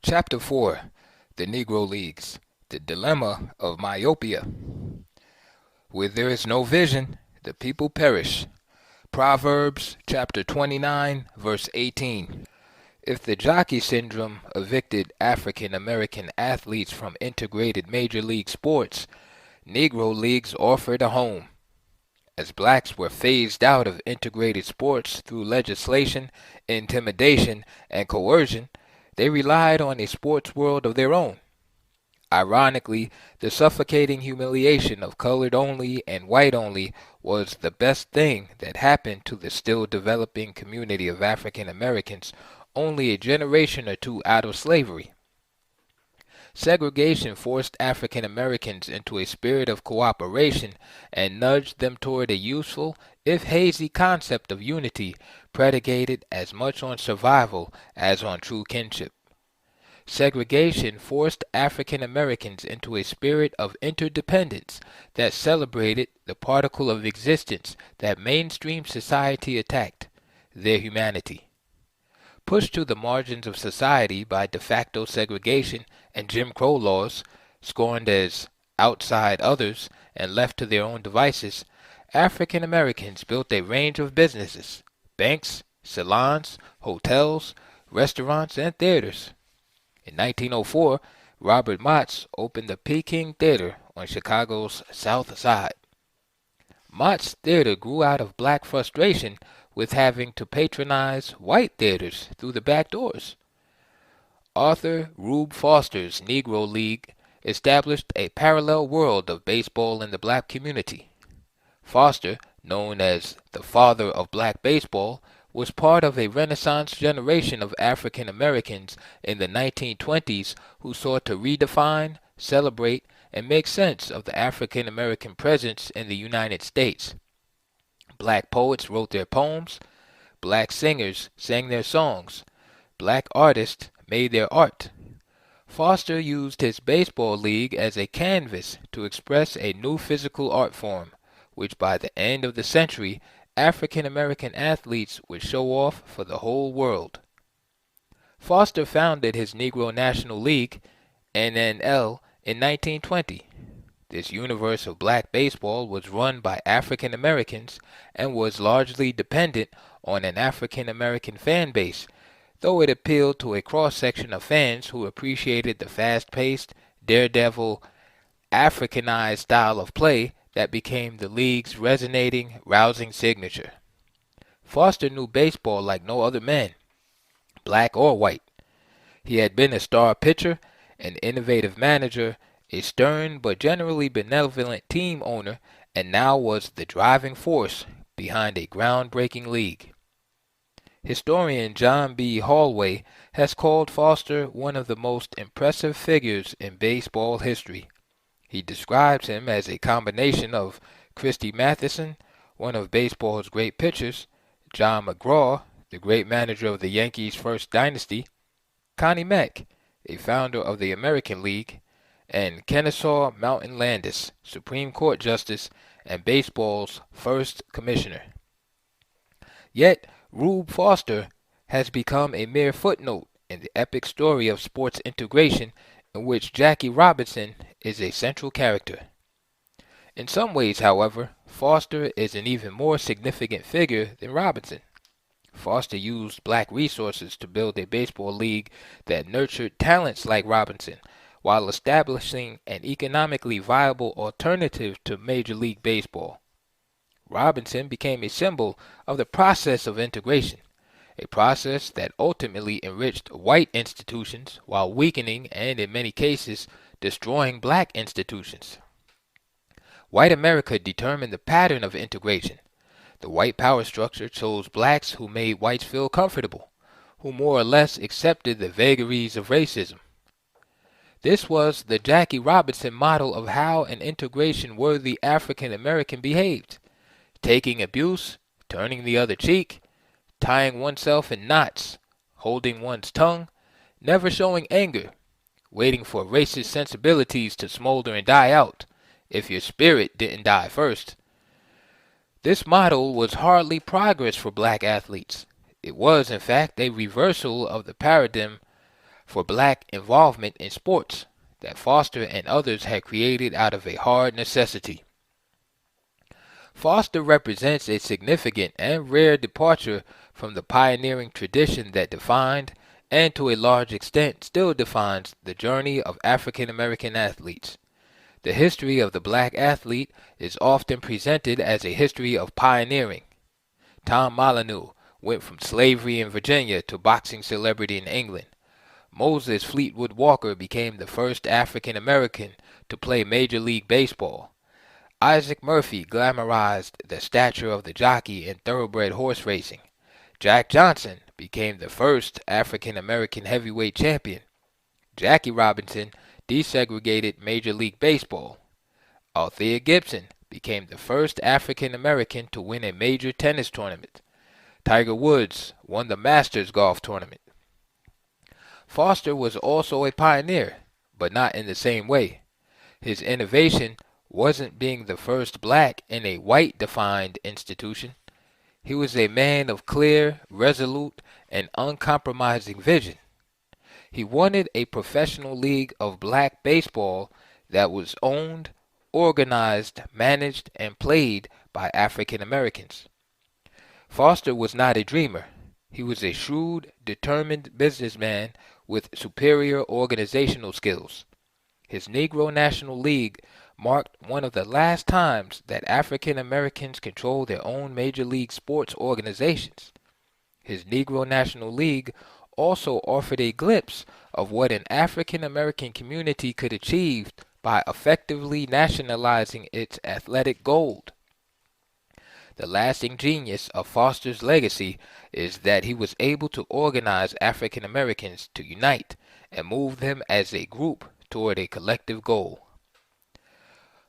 Chapter 4: The Negro Leagues. The Dilemma of Myopia. Where there is no vision, the people perish. Proverbs chapter 29, verse 18. If the jockey syndrome evicted African American athletes from integrated major league sports, Negro leagues offered a home. As blacks were phased out of integrated sports through legislation, intimidation, and coercion, they relied on a sports world of their own. Ironically, the suffocating humiliation of colored only and white only was the best thing that happened to the still developing community of African Americans only a generation or two out of slavery. Segregation forced African Americans into a spirit of cooperation and nudged them toward a useful, if hazy, concept of unity predicated as much on survival as on true kinship. Segregation forced African Americans into a spirit of interdependence that celebrated the particle of existence that mainstream society attacked, their humanity. Pushed to the margins of society by de facto segregation and Jim Crow laws, scorned as outside others and left to their own devices, African Americans built a range of businesses, banks, salons, hotels, restaurants, and theaters. In 1904, Robert Mott's opened the Peking Theater on Chicago's South Side. Mott's theater grew out of black frustration with having to patronize white theaters through the back doors. Arthur Rube Foster's Negro League established a parallel world of baseball in the black community. Foster, known as the father of black baseball, was part of a Renaissance generation of African Americans in the 1920s who sought to redefine, celebrate, and make sense of the African American presence in the United States. Black poets wrote their poems, black singers sang their songs, black artists made their art. Foster used his baseball league as a canvas to express a new physical art form, which by the end of the century African American athletes would show off for the whole world. Foster founded his Negro National League, NNL, in 1920. This universe of black baseball was run by African Americans and was largely dependent on an African American fan base, though it appealed to a cross-section of fans who appreciated the fast-paced, daredevil, Africanized style of play that became the league's resonating, rousing signature. Foster knew baseball like no other man, black or white. He had been a star pitcher, an innovative manager, a stern but generally benevolent team owner, and now was the driving force behind a groundbreaking league. Historian John B. Hallway has called Foster one of the most impressive figures in baseball history. He describes him as a combination of Christy Mathewson, one of baseball's great pitchers, John McGraw, the great manager of the Yankees' first dynasty, Connie Mack, a founder of the American League, and Kennesaw Mountain Landis, Supreme Court Justice and baseball's first commissioner. Yet, Rube Foster has become a mere footnote in the epic story of sports integration in which Jackie Robinson is a central character. In some ways, however, Foster is an even more significant figure than Robinson. Foster used black resources to build a baseball league that nurtured talents like Robinson, while establishing an economically viable alternative to Major League Baseball. Robinson became a symbol of the process of integration, a process that ultimately enriched white institutions while weakening and, in many cases, destroying black institutions. White America determined the pattern of integration. The white power structure chose blacks who made whites feel comfortable, who more or less accepted the vagaries of racism. This was the Jackie Robinson model of how an integration-worthy African American behaved, taking abuse, turning the other cheek, tying oneself in knots, holding one's tongue, never showing anger, waiting for racist sensibilities to smolder and die out, if your spirit didn't die first. This model was hardly progress for black athletes. It was, in fact, a reversal of the paradigm for black involvement in sports that Foster and others had created out of a hard necessity. Foster represents a significant and rare departure from the pioneering tradition that defined, and to a large extent still defines, the journey of African American athletes. The history of the black athlete is often presented as a history of pioneering. Tom Molyneux went from slavery in Virginia to boxing celebrity in England. Moses Fleetwood Walker became the first African American to play Major League Baseball. Isaac Murphy glamorized the stature of the jockey in thoroughbred horse racing. Jack Johnson became the first African American heavyweight champion. Jackie Robinson desegregated Major League Baseball. Althea Gibson became the first African American to win a major tennis tournament. Tiger Woods won the Masters golf tournament. Foster was also a pioneer, but not in the same way. His innovation wasn't being the first black in a white-defined institution. He was a man of clear, resolute, and uncompromising vision. He wanted a professional league of black baseball that was owned, organized, managed, and played by African Americans. Foster was not a dreamer. He was a shrewd, determined businessman with superior organizational skills. His Negro National League marked one of the last times that African Americans controlled their own major league sports organizations. His Negro National League also offered a glimpse of what an African American community could achieve by effectively nationalizing its athletic gold. The lasting genius of Foster's legacy is that he was able to organize African Americans to unite and move them as a group toward a collective goal.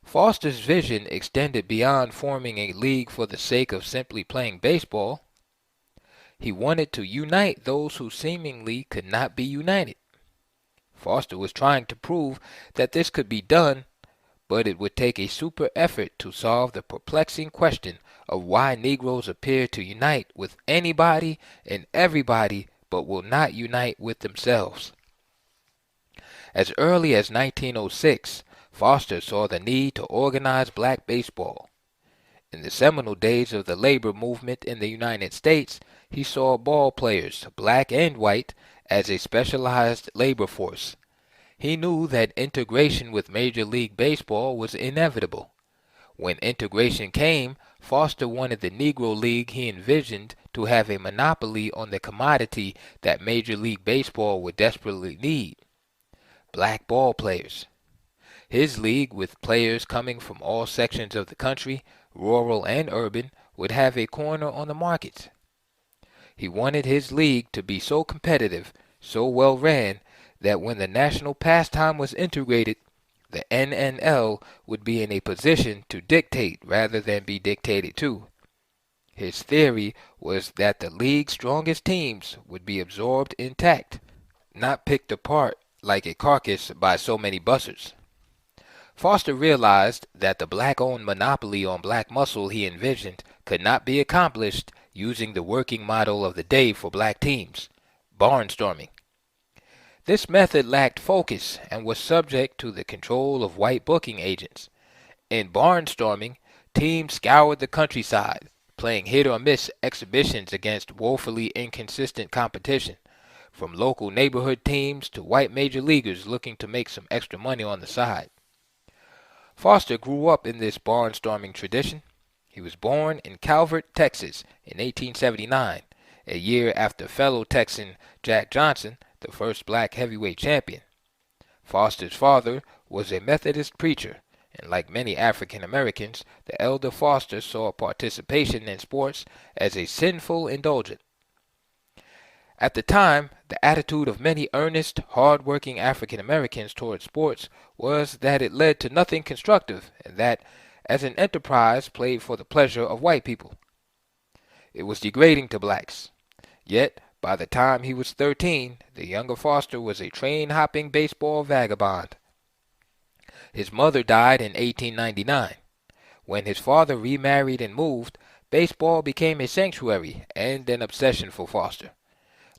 Foster's vision extended beyond forming a league for the sake of simply playing baseball. He wanted to unite those who seemingly could not be united. Foster was trying to prove that this could be done, but it would take a super effort to solve the perplexing question of why Negroes appear to unite with anybody and everybody but will not unite with themselves. As early as 1906, Foster saw the need to organize black baseball. In the seminal days of the labor movement in the United States, he saw ball players, black and white, as a specialized labor force. He knew that integration with Major League Baseball was inevitable. When integration came, Foster wanted the Negro League he envisioned to have a monopoly on the commodity that Major League Baseball would desperately need: black ball players. His league, with players coming from all sections of the country, rural and urban, would have a corner on the market. He wanted his league to be so competitive, so well ran, that when the national pastime was integrated, the NNL would be in a position to dictate rather than be dictated to. His theory was that the league's strongest teams would be absorbed intact, not picked apart like a carcass by so many buzzards. Foster realized that the black-owned monopoly on black muscle he envisioned could not be accomplished using the working model of the day for black teams: barnstorming. This method lacked focus and was subject to the control of white booking agents. In barnstorming, teams scoured the countryside, playing hit-or-miss exhibitions against woefully inconsistent competition, from local neighborhood teams to white major leaguers looking to make some extra money on the side. Foster grew up in this barnstorming tradition. He was born in Calvert, Texas in 1879, a year after fellow Texan Jack Johnson, the first black heavyweight champion. Foster's father was a Methodist preacher, and like many African Americans, the elder Foster saw participation in sports as a sinful indulgence. At the time, the attitude of many earnest, hard-working African Americans toward sports was that it led to nothing constructive, and that, as an enterprise, played for the pleasure of white people. It was degrading to blacks. Yet, by the time he was 13, the younger Foster was a train-hopping baseball vagabond. His mother died in 1899. When his father remarried and moved, baseball became a sanctuary and an obsession for Foster.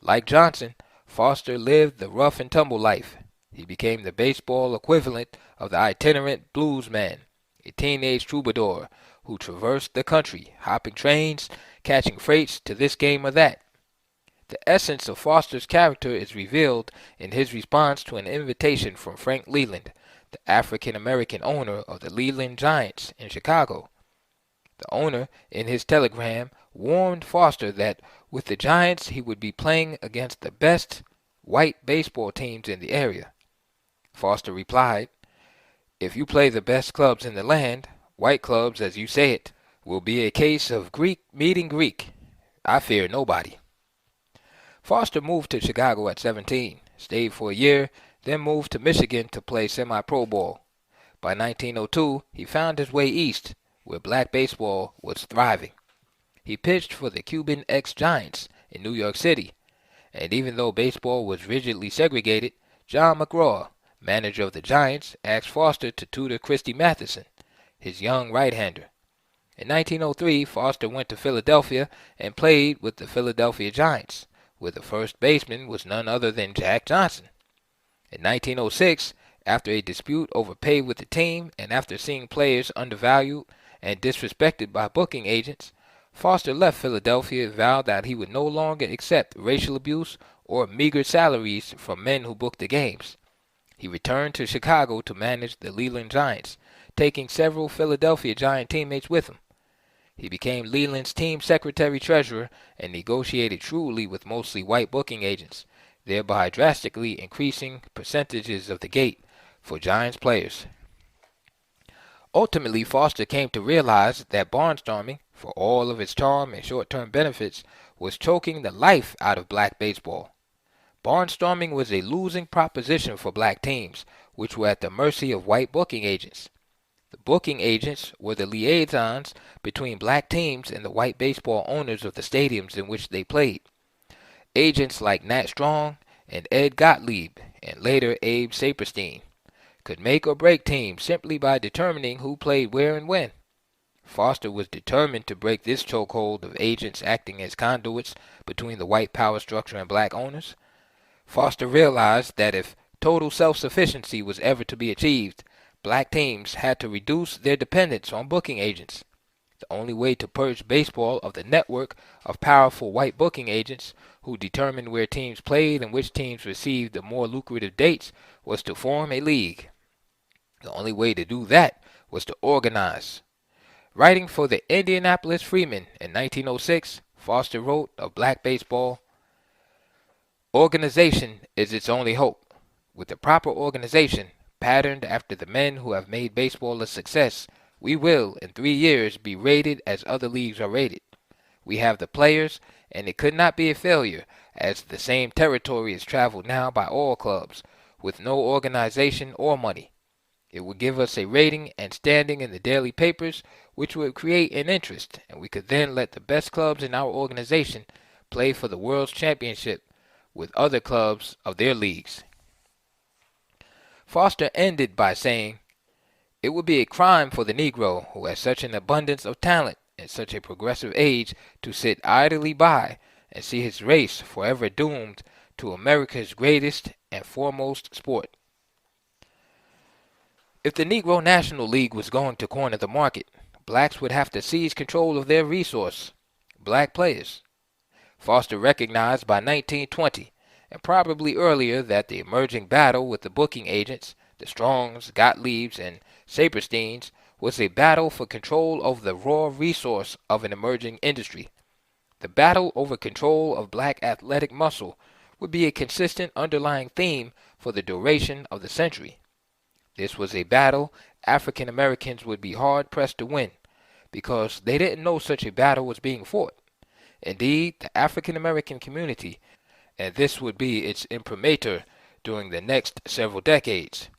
Like Johnson, Foster lived the rough and tumble life. He became the baseball equivalent of the itinerant bluesman, a teenage troubadour who traversed the country, hopping trains, catching freights to this game or that. The essence of Foster's character is revealed in his response to an invitation from Frank Leland, the African-American owner of the Leland Giants in Chicago. The owner, in his telegram, warned Foster that with the Giants he would be playing against the best white baseball teams in the area. Foster replied, "If you play the best clubs in the land, white clubs as you say it, will be a case of Greek meeting Greek. I fear nobody." Foster moved to Chicago at 17, stayed for a year, then moved to Michigan to play semi-pro ball. By 1902, he found his way east, where black baseball was thriving. He pitched for the Cuban ex-Giants in New York City, and even though baseball was rigidly segregated, John McGraw, manager of the Giants, asked Foster to tutor Christy Mathewson, his young right-hander. In 1903, Foster went to Philadelphia and played with the Philadelphia Giants, where the first baseman was none other than Jack Johnson. In 1906, after a dispute over pay with the team and after seeing players undervalued and disrespected by booking agents, Foster left Philadelphia and vowed that he would no longer accept racial abuse or meager salaries from men who booked the games. He returned to Chicago to manage the Leland Giants, taking several Philadelphia Giant teammates with him. He became Leland's team secretary-treasurer and negotiated shrewdly with mostly white booking agents, thereby drastically increasing percentages of the gate for Giants players. Ultimately, Foster came to realize that barnstorming, for all of its charm and short-term benefits, was choking the life out of black baseball. Barnstorming was a losing proposition for black teams, which were at the mercy of white booking agents. The booking agents were the liaisons between black teams and the white baseball owners of the stadiums in which they played. Agents like Nat Strong and Ed Gottlieb, and later Abe Saperstein, could make or break teams simply by determining who played where and when. Foster was determined to break this chokehold of agents acting as conduits between the white power structure and black owners. Foster realized that if total self-sufficiency was ever to be achieved, black teams had to reduce their dependence on booking agents. The only way to purge baseball of the network of powerful white booking agents who determined where teams played and which teams received the more lucrative dates was to form a league. The only way to do that was to organize. Writing for the Indianapolis Freeman in 1906, Foster wrote of black baseball, "Organization is its only hope. With the proper organization, patterned after the men who have made baseball a success, we will, in 3 years, be rated as other leagues are rated. We have the players, and it could not be a failure, as the same territory is traveled now by all clubs, with no organization or money. It would give us a rating and standing in the daily papers, which would create an interest, and we could then let the best clubs in our organization play for the World's Championship with other clubs of their leagues." Foster ended by saying, "It would be a crime for the Negro, who has such an abundance of talent at such a progressive age, to sit idly by and see his race forever doomed to America's greatest and foremost sport." If the Negro National League was going to corner the market, blacks would have to seize control of their resource, black players. Foster recognized by 1920, and probably earlier, that the emerging battle with the booking agents, the Strongs, Gottliebs, and Sapersteins, was a battle for control over the raw resource of an emerging industry. The battle over control of black athletic muscle would be a consistent underlying theme for the duration of the century. This was a battle African Americans would be hard-pressed to win, because they didn't know such a battle was being fought. Indeed, the African American community, and this would be its imprimatur during the next several decades,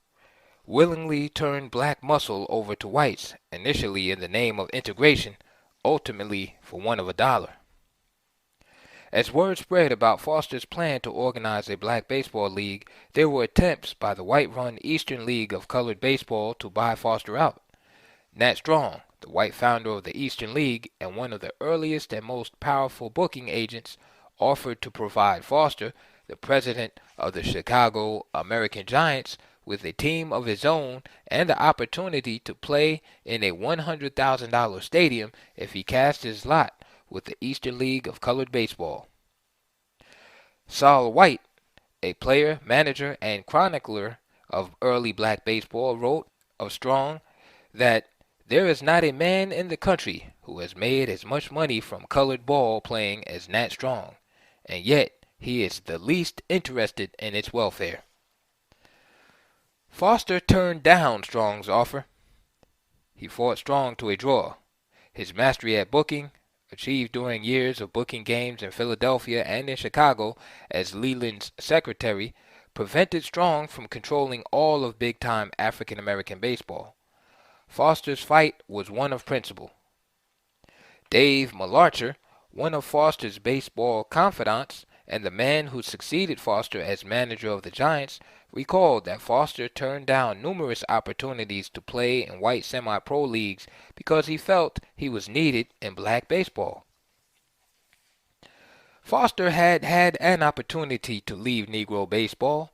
willingly turned black muscle over to whites, initially in the name of integration, ultimately for one of a dollar. As word spread about Foster's plan to organize a black baseball league, there were attempts by the white-run Eastern League of Colored Baseball to buy Foster out. Nat Strong, the white founder of the Eastern League and one of the earliest and most powerful booking agents, offered to provide Foster the president of the Chicago American Giants, with a team of his own and the opportunity to play in a $100,000 stadium if he cast his lot with the Eastern League of Colored Baseball. Saul White, a player, manager, and chronicler of early black baseball, wrote of Strong that there is not a man in the country who has made as much money from colored ball playing as Nat Strong, and yet he is the least interested in its welfare. Foster turned down Strong's offer. He fought Strong to a draw. His mastery at booking, achieved during years of booking games in Philadelphia and in Chicago as Leland's secretary, prevented Strong from controlling all of big-time African-American baseball. Foster's fight was one of principle. Dave Malarcher, one of Foster's baseball confidants and the man who succeeded Foster as manager of the Giants, recalled that Foster turned down numerous opportunities to play in white semi-pro leagues because he felt he was needed in black baseball. Foster had had an opportunity to leave Negro baseball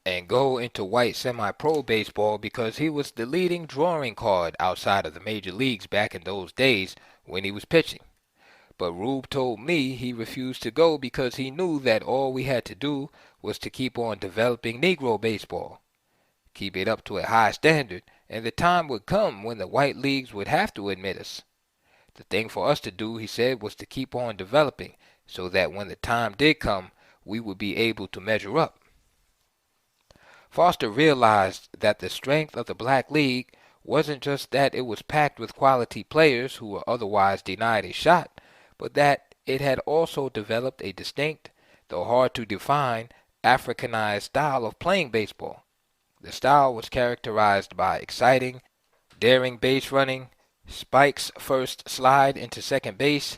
and go into white semi-pro baseball because he was the leading drawing card outside of the major leagues back in those days when he was pitching. But Rube told me he refused to go because he knew that all we had to do was to keep on developing Negro baseball, keep it up to a high standard, and the time would come when the white leagues would have to admit us. The thing for us to do, he said, was to keep on developing so that when the time did come, we would be able to measure up. Foster realized that the strength of the black league wasn't just that it was packed with quality players who were otherwise denied a shot, but that it had also developed a distinct, though hard to define, Africanized style of playing baseball. The style was characterized by exciting, daring base running, spikes first slide into second base,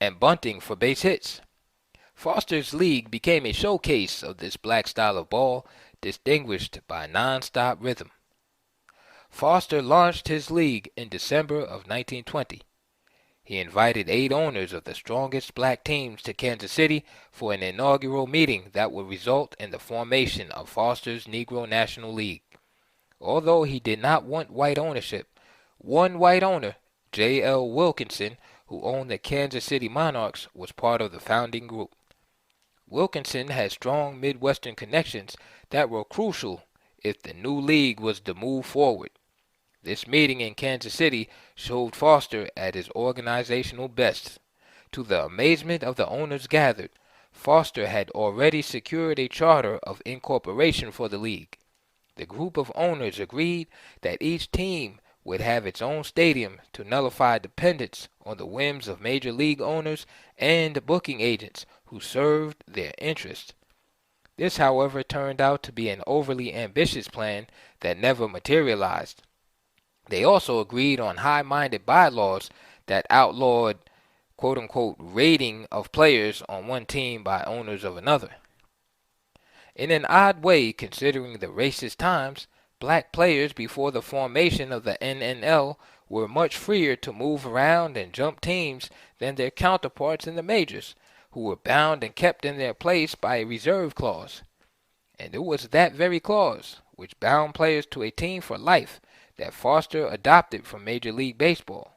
and bunting for base hits. Foster's league became a showcase of this black style of ball, distinguished by non-stop rhythm. Foster launched his league in December of 1920. He invited 8 owners of the strongest black teams to Kansas City for an inaugural meeting that would result in the formation of Foster's Negro National League. Although he did not want white ownership, one white owner, J.L. Wilkinson, who owned the Kansas City Monarchs, was part of the founding group. Wilkinson had strong Midwestern connections that were crucial if the new league was to move forward. This meeting in Kansas City showed Foster at his organizational best. To the amazement of the owners gathered, Foster had already secured a charter of incorporation for the league. The group of owners agreed that each team would have its own stadium to nullify dependence on the whims of major league owners and booking agents who served their interests. This, however, turned out to be an overly ambitious plan that never materialized. They also agreed on high-minded bylaws that outlawed quote-unquote rating of players on one team by owners of another. In an odd way, considering the racist times, black players before the formation of the NNL were much freer to move around and jump teams than their counterparts in the majors, who were bound and kept in their place by a reserve clause. And it was that very clause, which bound players to a team for life, that Foster adopted from Major League Baseball.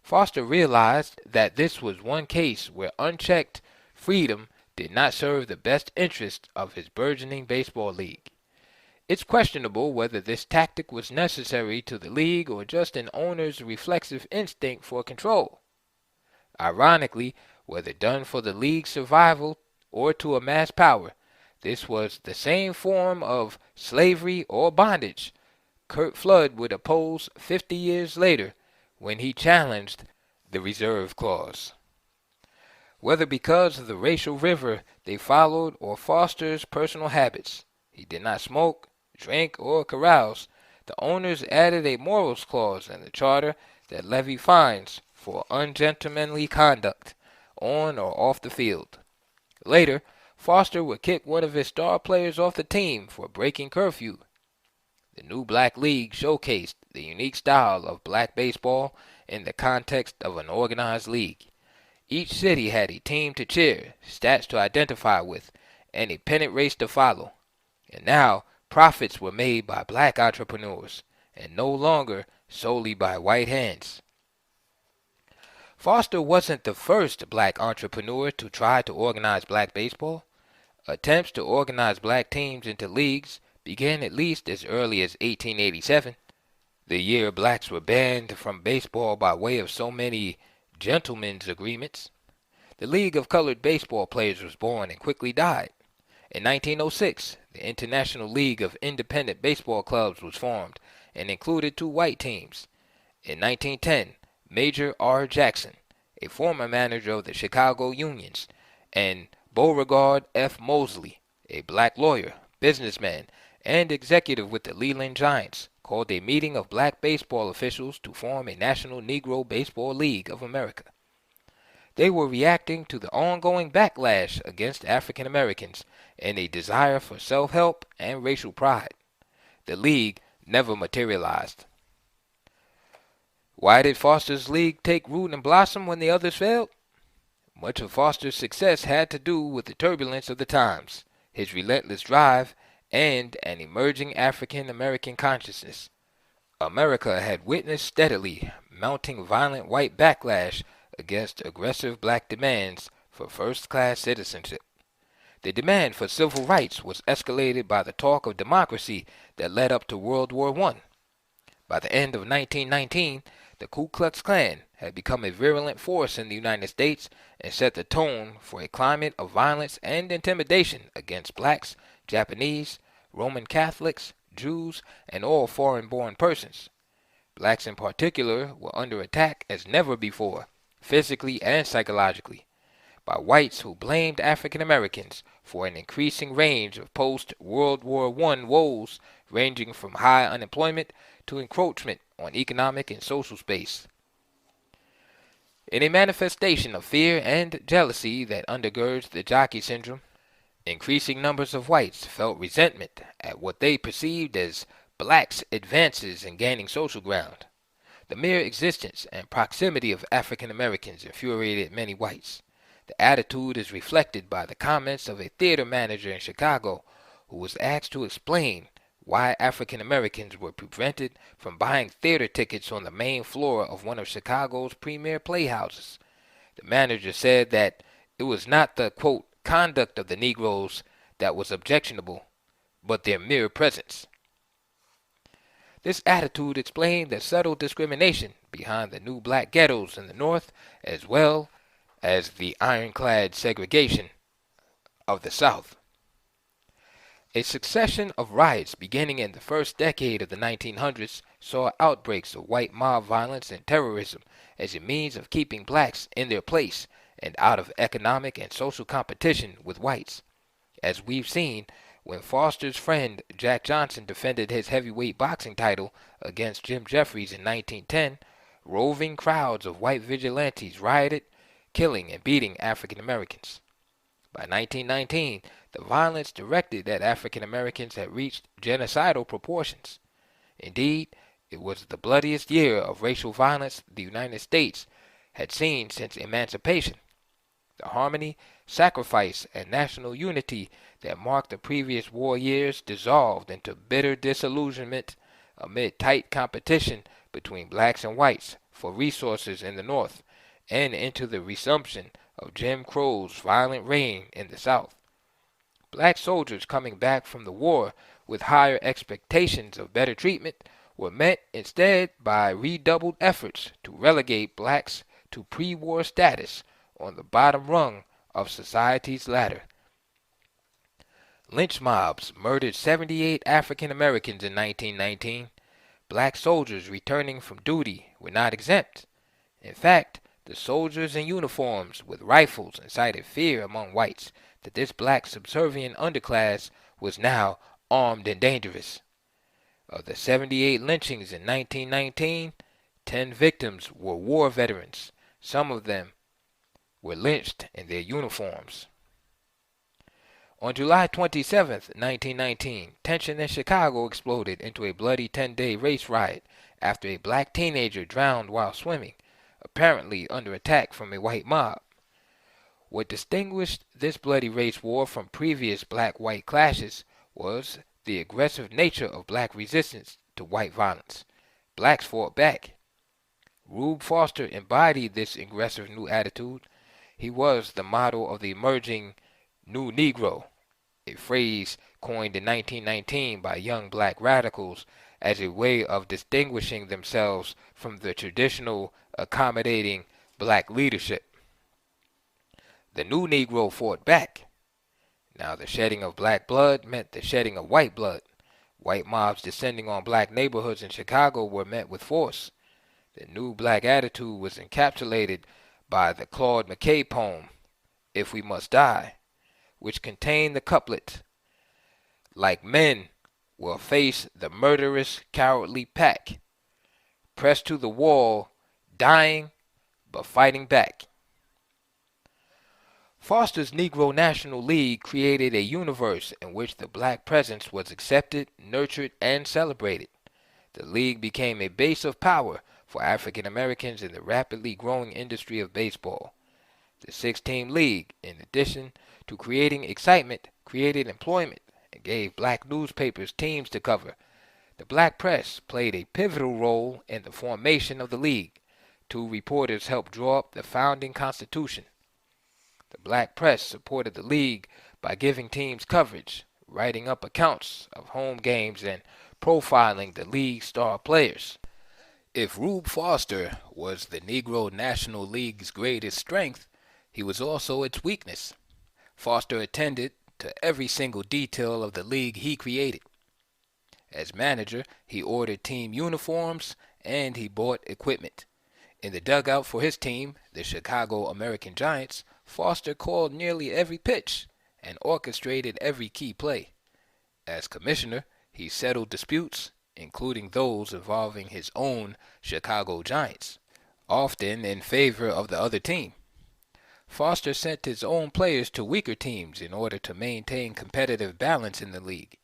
Foster realized that this was one case where unchecked freedom did not serve the best interest of his burgeoning baseball league. It's questionable whether this tactic was necessary to the league or just an owner's reflexive instinct for control. Ironically, whether done for the league's survival or to amass power, this was the same form of slavery or bondage Curt Flood would oppose 50 years later when he challenged the reserve clause. Whether because of the racial river they followed or Foster's personal habits, he did not smoke, drink, or carouse, the owners added a morals clause in the charter that levied fines for ungentlemanly conduct on or off the field. Later, Foster would kick one of his star players off the team for breaking curfew. The new black league showcased the unique style of black baseball in the context of an organized league. Each city had a team to cheer, stats to identify with, and a pennant race to follow. And now, profits were made by black entrepreneurs, and no longer solely by white hands. Foster wasn't the first black entrepreneur to try to organize black baseball. Attempts to organize black teams into leagues began at least as early as 1887, the year blacks were banned from baseball by way of so many gentlemen's agreements. The League of Colored Baseball Players was born and quickly died. In 1906, the International League of Independent Baseball Clubs was formed and included 2 white teams. In 1910, Major R. Jackson, a former manager of the Chicago Unions, and Beauregard F. Mosley, a black lawyer, businessman, and executive with the Leland Giants, called a meeting of black baseball officials to form a National Negro Baseball League of America. They were reacting to the ongoing backlash against African Americans and a desire for self-help and racial pride. The league never materialized. Why did Foster's league take root and blossom when the others failed? Much of Foster's success had to do with the turbulence of the times, his relentless drive, and an emerging African American consciousness. America had witnessed steadily mounting violent white backlash against aggressive black demands for first-class citizenship. The demand for civil rights was escalated by the talk of democracy that led up to World War I. By the end of 1919, the Ku Klux Klan had become a virulent force in the United States and set the tone for a climate of violence and intimidation against blacks, Japanese, Roman Catholics, Jews, and all foreign-born persons. Blacks in particular were under attack as never before, physically and psychologically, by whites who blamed African Americans for an increasing range of post-World War I woes ranging from high unemployment to encroachment on economic and social space. In a manifestation of fear and jealousy that undergirds the jockey syndrome, increasing numbers of whites felt resentment at what they perceived as blacks' advances in gaining social ground. The mere existence and proximity of African Americans infuriated many whites. The attitude is reflected by the comments of a theater manager in Chicago who was asked to explain why African Americans were prevented from buying theater tickets on the main floor of one of Chicago's premier playhouses. The manager said that it was not the, quote, conduct of the Negroes that was objectionable, but their mere presence. This attitude explained the subtle discrimination behind the new black ghettos in the North, as well as the ironclad segregation of the South. A succession of riots beginning in the first decade of the 1900s saw outbreaks of white mob violence and terrorism as a means of keeping blacks in their place and out of economic and social competition with whites. As we've seen, when Foster's friend Jack Johnson defended his heavyweight boxing title against Jim Jeffries in 1910, roving crowds of white vigilantes rioted, killing and beating African Americans. By 1919, the violence directed at African Americans had reached genocidal proportions. Indeed, it was the bloodiest year of racial violence the United States had seen since emancipation. The harmony, sacrifice, and national unity that marked the previous war years dissolved into bitter disillusionment amid tight competition between blacks and whites for resources in the North, and into the resumption of Jim Crow's violent reign in the South. Black soldiers coming back from the war with higher expectations of better treatment were met instead by redoubled efforts to relegate blacks to pre-war status on the bottom rung of society's ladder. Lynch mobs murdered 78 African Americans in 1919. Black soldiers returning from duty were not exempt. In fact, the soldiers in uniforms with rifles incited fear among whites that this black subservient underclass was now armed and dangerous. Of the 78 lynchings in 1919, 10 victims were war veterans. Some of them were lynched in their uniforms. On July 27, 1919, tension in Chicago exploded into a bloody 10-day race riot after a black teenager drowned while swimming, apparently under attack from a white mob. What distinguished this bloody race war from previous black-white clashes was the aggressive nature of black resistance to white violence. Blacks fought back. Rube Foster embodied this aggressive new attitude. He was the model of the emerging new Negro, a phrase coined in 1919 by young black radicals as a way of distinguishing themselves from the traditional accommodating black leadership. The new Negro fought back. Now the shedding of black blood meant the shedding of white blood. White mobs descending on black neighborhoods in Chicago were met with force. The new black attitude was encapsulated by the Claude McKay poem, If We Must Die, which contained the couplet, like men will face the murderous, cowardly pack, pressed to the wall, dying, but fighting back. Foster's Negro National League created a universe in which the black presence was accepted, nurtured, and celebrated. The league became a base of power for African Americans in the rapidly growing industry of baseball. The six-team league, in addition to creating excitement, created employment and gave black newspapers teams to cover. The black press played a pivotal role in the formation of the league. Two reporters helped draw up the founding constitution. The black press supported the league by giving teams coverage, writing up accounts of home games, and profiling the league's star players. If Rube Foster was the Negro National League's greatest strength, he was also its weakness. Foster attended to every single detail of the league he created. As manager, he ordered team uniforms and he bought equipment. In the dugout for his team, the Chicago American Giants, Foster called nearly every pitch and orchestrated every key play. As commissioner, he settled disputes, including those involving his own Chicago Giants, often in favor of the other team. Foster sent his own players to weaker teams in order to maintain competitive balance in the league.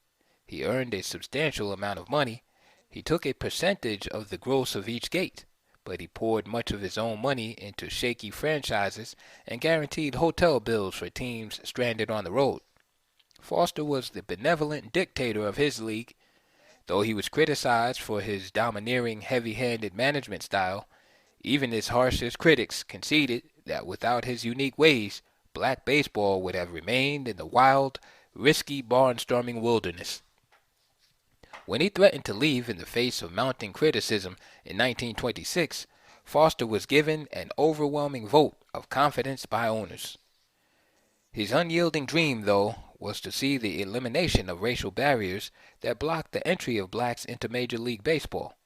He earned a substantial amount of money. He took a percentage of the gross of each gate, but he poured much of his own money into shaky franchises and guaranteed hotel bills for teams stranded on the road. Foster was the benevolent dictator of his league. Though he was criticized for his domineering, heavy-handed management style, even his harshest critics conceded that without his unique ways, black baseball would have remained in the wild, risky barnstorming wilderness. When he threatened to leave in the face of mounting criticism in 1926, Foster was given an overwhelming vote of confidence by owners. His unyielding dream, though, was to see the elimination of racial barriers that blocked the entry of blacks into Major League Baseball.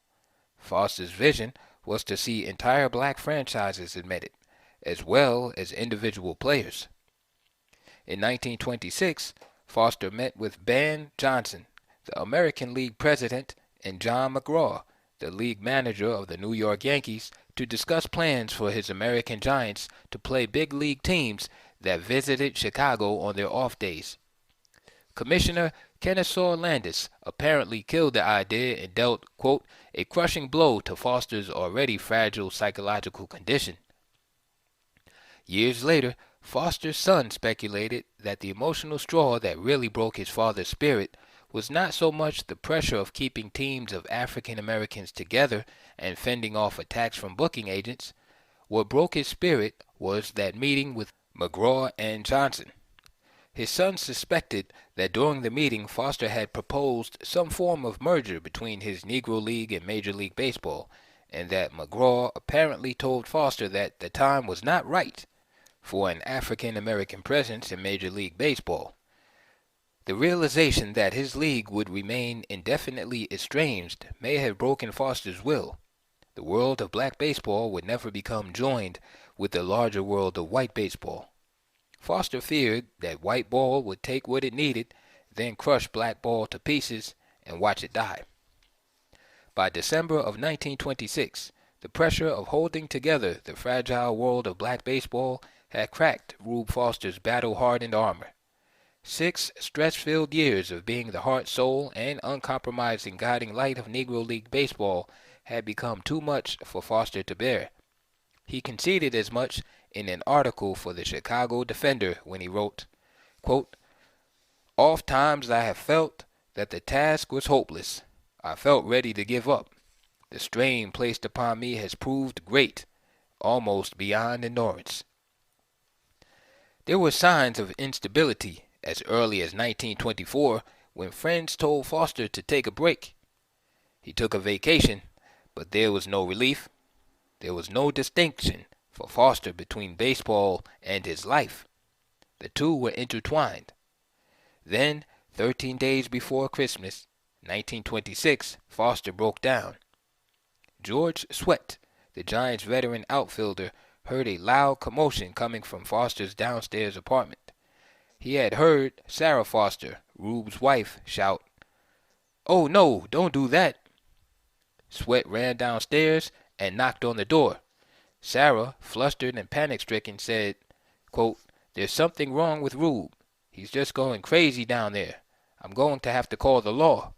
Foster's vision was to see entire black franchises admitted, as well as individual players. In 1926, Foster met with Ben Johnson, the American League president, and John McGraw, the league manager of the New York Yankees, to discuss plans for his American Giants to play big league teams that visited Chicago on their off days. Commissioner Kennesaw Landis apparently killed the idea and dealt, quote, a crushing blow to Foster's already fragile psychological condition. Years later, Foster's son speculated that the emotional straw that really broke his father's spirit was not so much the pressure of keeping teams of African Americans together and fending off attacks from booking agents. What broke his spirit was that meeting with McGraw and Johnson. His son suspected that during the meeting Foster had proposed some form of merger between his Negro League and Major League Baseball, and that McGraw apparently told Foster that the time was not right for an African American presence in Major League Baseball. The realization that his league would remain indefinitely estranged may have broken Foster's will. The world of black baseball would never become joined with the larger world of white baseball. Foster feared that white ball would take what it needed, then crush black ball to pieces and watch it die. By December of 1926, the pressure of holding together the fragile world of black baseball had cracked Rube Foster's battle-hardened armor. 6 stress-filled years of being the heart, soul, and uncompromising guiding light of Negro League baseball had become too much for Foster to bear. He conceded as much in an article for the Chicago Defender when he wrote, quote, "Oft times I have felt that the task was hopeless. I felt ready to give up. The strain placed upon me has proved great, almost beyond endurance." There were signs of instability as early as 1924 when friends told Foster to take a break. He took a vacation, but there was no relief. There was no distinction for Foster between baseball and his life. The two were intertwined. Then, 13 days before Christmas, 1926, Foster broke down. George Sweat, the Giants' veteran outfielder, heard a loud commotion coming from Foster's downstairs apartment. He had heard Sarah Foster, Rube's wife, shout, "Oh no, don't do that." Sweat ran downstairs and knocked on the door. Sarah, flustered and panic-stricken, said, quote, "There's something wrong with Rube. He's just going crazy down there. I'm going to have to call the law."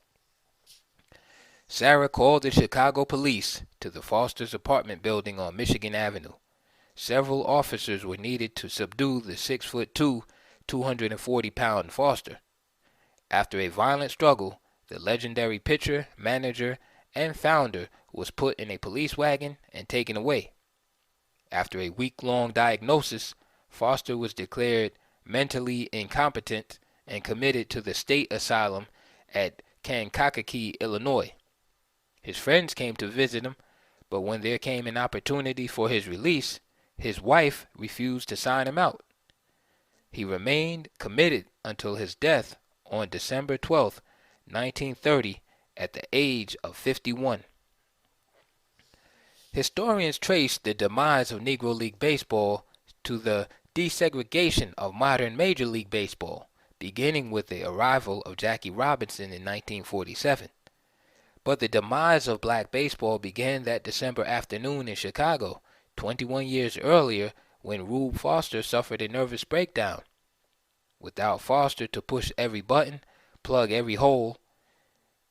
Sarah called the Chicago police to the Foster's apartment building on Michigan Avenue. Several officers were needed to subdue the 6'2", 240-pound Foster. After a violent struggle, the legendary pitcher, manager, and founder was put in a police wagon and taken away. After a week-long diagnosis, Foster was declared mentally incompetent and committed to the state asylum at Kankakee, Illinois. His friends came to visit him, but when there came an opportunity for his release, his wife refused to sign him out. He remained committed until his death on December 12, 1930, at the age of 51. Historians trace the demise of Negro League Baseball to the desegregation of modern Major League Baseball, beginning with the arrival of Jackie Robinson in 1947. But the demise of black baseball began that December afternoon in Chicago, 21 years earlier, when Rube Foster suffered a nervous breakdown. Without Foster to push every button, plug every hole,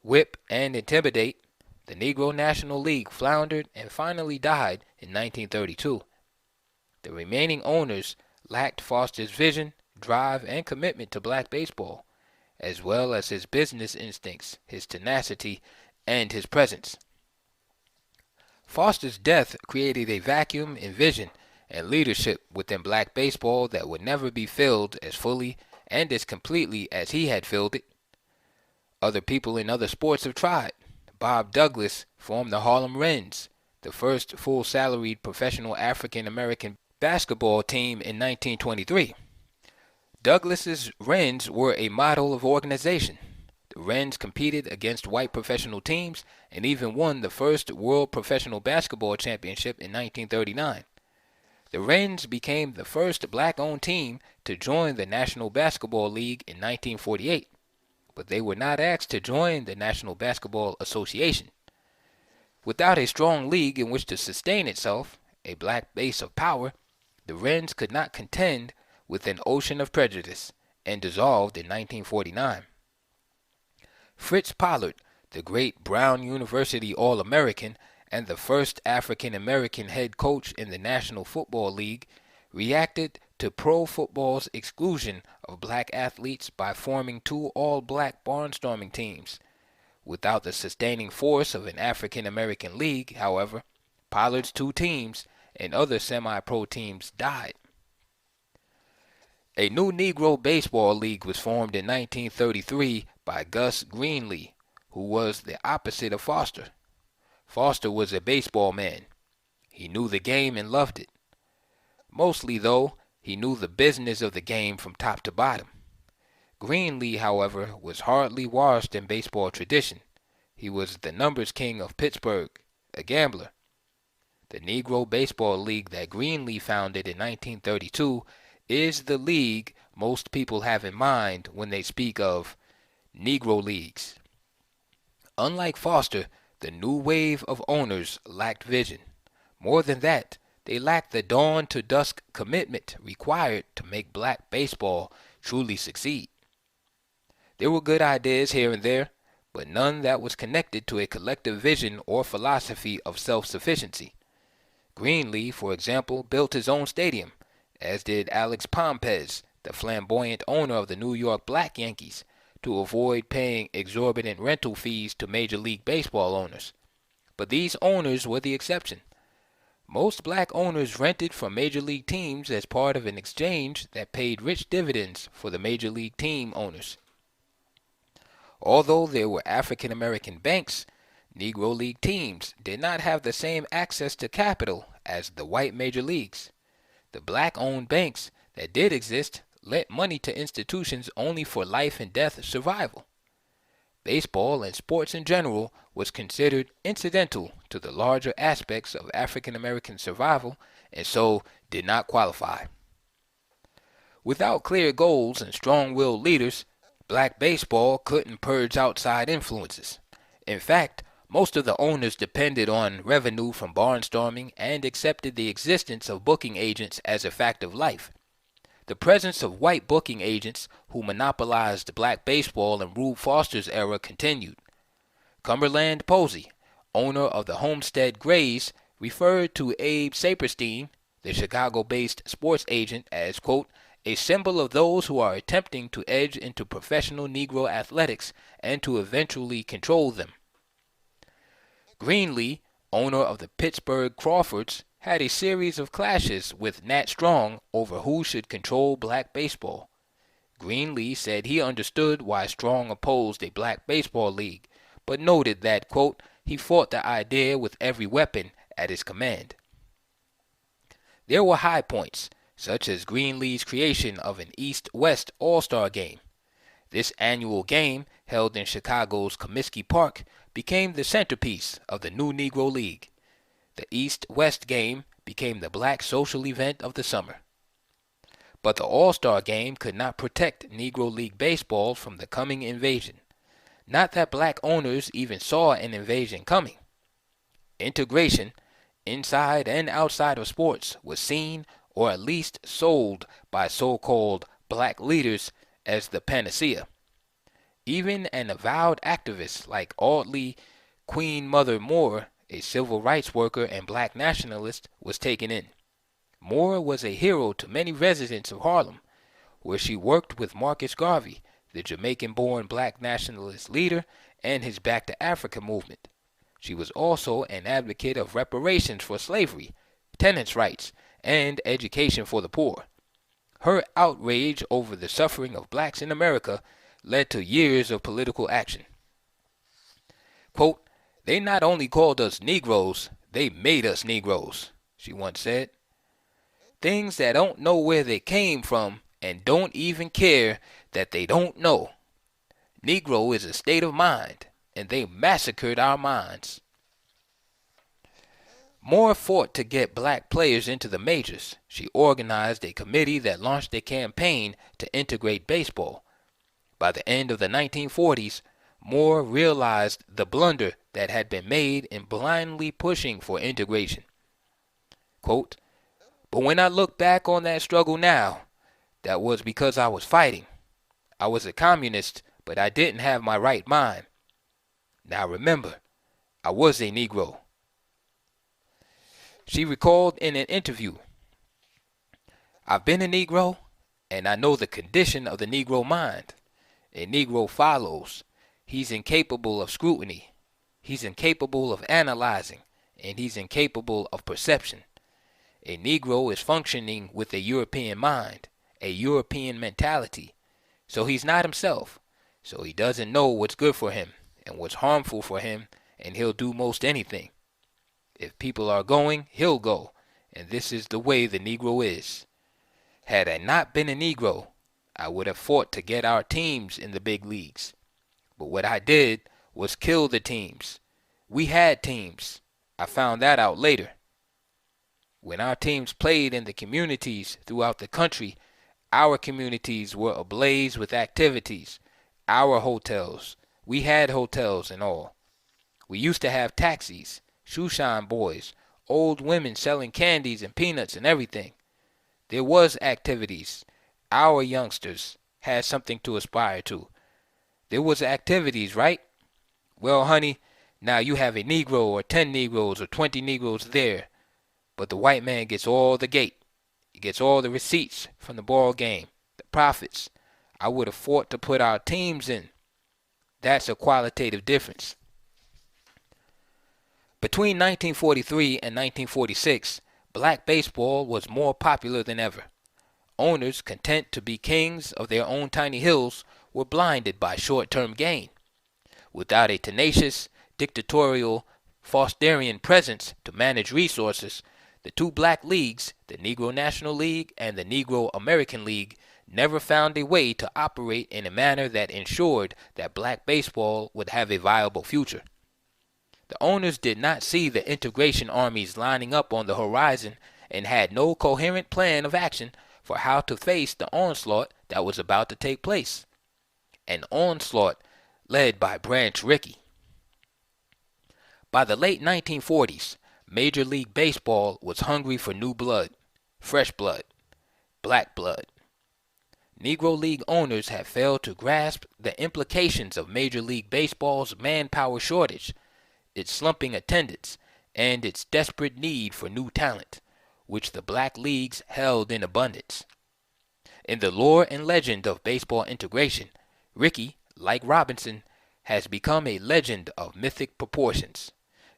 whip and intimidate, the Negro National League floundered and finally died in 1932. The remaining owners lacked Foster's vision, drive, and commitment to black baseball, as well as his business instincts, his tenacity, and his presence. Foster's death created a vacuum in vision and leadership within black baseball that would never be filled as fully and as completely as he had filled it. Other people in other sports have tried. Bob Douglas formed the Harlem Wrens, the first full-salaried professional African-American basketball team in 1923. Douglas's Wrens were a model of organization. The Wrens competed against white professional teams and even won the first World Professional Basketball Championship in 1939. The Wrens became the first black-owned team to join the National Basketball League in 1948, but they were not asked to join the National Basketball Association. Without a strong league in which to sustain itself, a black base of power, the Wrens could not contend with an ocean of prejudice and dissolved in 1949. Fritz Pollard, the great Brown University All-American and the first African-American head coach in the National Football League, reacted to pro football's exclusion of black athletes by forming two all-black barnstorming teams. Without the sustaining force of an African-American league, however, Pollard's two teams and other semi-pro teams died. A new Negro Baseball League was formed in 1933 by Gus Greenlee, who was the opposite of Foster. Foster was a baseball man. He knew the game and loved it. Mostly, though, he knew the business of the game from top to bottom. Greenlee, however, was hardly washed in baseball tradition. He was the numbers king of Pittsburgh, a gambler. The Negro Baseball League that Greenlee founded in 1932 is the league most people have in mind when they speak of Negro leagues. Unlike Foster, the new wave of owners lacked vision. More than that, they lacked the dawn-to-dusk commitment required to make black baseball truly succeed. There were good ideas here and there, but none that was connected to a collective vision or philosophy of self-sufficiency. Greenlee, for example, built his own stadium, as did Alex Pompez, the flamboyant owner of the New York Black Yankees, to avoid paying exorbitant rental fees to Major League Baseball owners. But these owners were the exception. Most black owners rented from major league teams as part of an exchange that paid rich dividends for the major league team owners. Although there were African American banks, Negro League teams did not have the same access to capital as the white major leagues. The black-owned banks that did exist lent money to institutions only for life and death survival. Baseball and sports in general was considered incidental to the larger aspects of African American survival and so did not qualify. Without clear goals and strong-willed leaders, black baseball couldn't purge outside influences. In fact, most of the owners depended on revenue from barnstorming and accepted the existence of booking agents as a fact of life. The presence of white booking agents who monopolized black baseball in Rube Foster's era continued. Cumberland Posey, owner of the Homestead Grays, referred to Abe Saperstein, the Chicago-based sports agent, as, quote, a symbol of those who are attempting to edge into professional Negro athletics and to eventually control them. Greenlee, owner of the Pittsburgh Crawfords, had a series of clashes with Nat Strong over who should control black baseball. Greenlee said he understood why Strong opposed a black baseball league, but noted that, quote, he fought the idea with every weapon at his command. There were high points, such as Greenlee's creation of an East-West All-Star Game. This annual game, held in Chicago's Comiskey Park, became the centerpiece of the new Negro League. The East-West game became the black social event of the summer. But the All-Star Game could not protect Negro League baseball from the coming invasion. Not that black owners even saw an invasion coming. Integration, inside and outside of sports, was seen, or at least sold, by so-called black leaders as the panacea. Even an avowed activist like Audley Queen Mother Moore, a civil rights worker and black nationalist, was taken in. Moore was a hero to many residents of Harlem, where she worked with Marcus Garvey, the Jamaican-born black nationalist leader, and his Back to Africa movement. She was also an advocate of reparations for slavery, tenants' rights, and education for the poor. Her outrage over the suffering of blacks in America led to years of political action. Quote, they not only called us Negroes, they made us Negroes, she once said. Things that don't know where they came from and don't even care that they don't know. Negro is a state of mind, and they massacred our minds. Moore fought to get black players into the majors. She organized a committee that launched a campaign to integrate baseball. By the end of the 1940s, Moore realized the blunder that had been made in blindly pushing for integration. Quote, but when I look back on that struggle now, that was because I was fighting. I was a communist, but I didn't have my right mind. Now remember, I was a Negro. She recalled in an interview, I've been a Negro, and I know the condition of the Negro mind. A Negro follows. He's incapable of scrutiny. He's incapable of analyzing, and he's incapable of perception. A Negro is functioning with a European mind, a European mentality. So he's not himself. So he doesn't know what's good for him and what's harmful for him, and he'll do most anything. If people are going, he'll go, and this is the way the Negro is. Had I not been a Negro, I would have fought to get our teams in the big leagues. But what I did was kill the teams. We had teams. I found that out later. When our teams played in the communities throughout the country, our communities were ablaze with activities. Our hotels. We had hotels and all. We used to have taxis, shoeshine boys, old women selling candies and peanuts and everything. There was activities. Our youngsters had something to aspire to. There was activities, right? Well, honey, now you have a Negro or 10 Negroes or 20 Negroes there. but the white man gets all the gate. He gets all the receipts from the ball game, the profits. I would have fought to put our teams in. That's a qualitative difference. Between 1943 and 1946, black baseball was more popular than ever. Owners, content to be kings of their own tiny hills, were blinded by short-term gain. Without a tenacious, dictatorial, Fosterian presence to manage resources, the two black leagues, the Negro National League and the Negro American League, never found a way to operate in a manner that ensured that black baseball would have a viable future. The owners did not see the integration armies lining up on the horizon and had no coherent plan of action for how to face the onslaught that was about to take place. An onslaught led by Branch Rickey. By the late 1940s, Major League Baseball was hungry for new blood, fresh blood, black blood. Negro League owners had failed to grasp the implications of Major League Baseball's manpower shortage, its slumping attendance, and its desperate need for new talent, which the black leagues held in abundance. In the lore and legend of baseball integration, Rickey, like Robinson, has become a legend of mythic proportions.